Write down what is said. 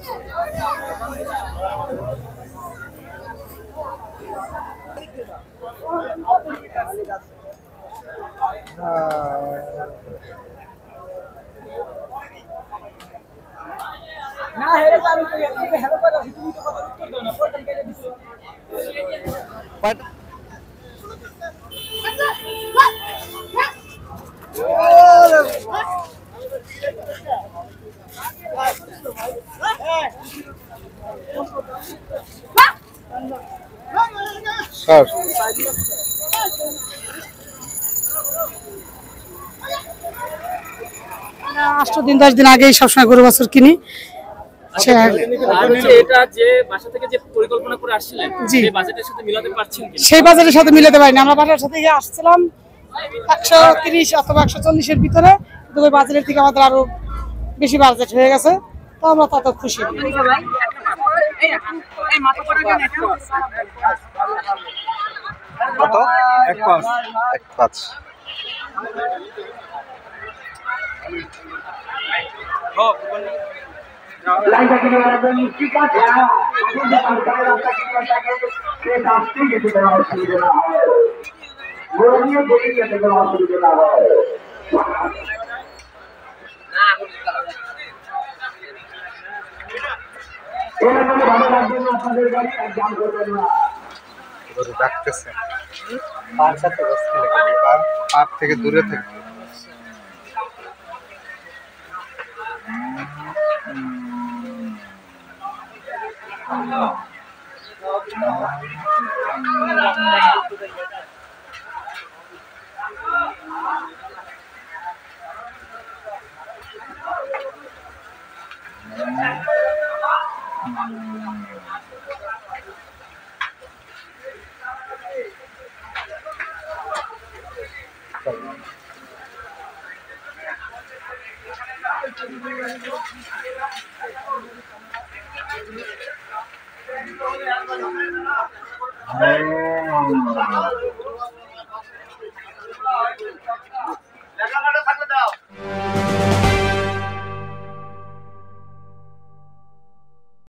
না হেরে আমি তো হেরে করে তুমি তো কথা উত্তর দাও না পয়টা কেটে দিছো স্যার আষ্ট দিন 10 দিন আগেই সবসময় গরু বাছুর কিনি। এটা যে বাসা থেকে যে পরিকল্পনা করে আসছিলেন সেই বাজেটের সাথে মিলাতে পারছেন কি? সেই বাজারের সাথে মিলাতে পারিনি। আমরা বাজার সাথে গিয়ে আসছিলাম 130 অথবা 140 এর ভিতরে, কিন্তু ওই বাজারের থেকে আমাদের আরো বেশি বাজেট হয়ে গেছে, তো আমরা তাতে খুশি। কত? 1.5 লাইনটা কিনে রাখবেন ঠিক আছে। অসুবিধা না হয়, গরু নিয়ে বেরিয়ে যেতে কোনো অসুবিধা না হয়। এরকম ভালো রাখবেন আপনাদের গাড়ি একদম করবেন না। গরু ডাকতেছে, পার সাথে বসতে লাগে, পার থেকে দূরে থেকে।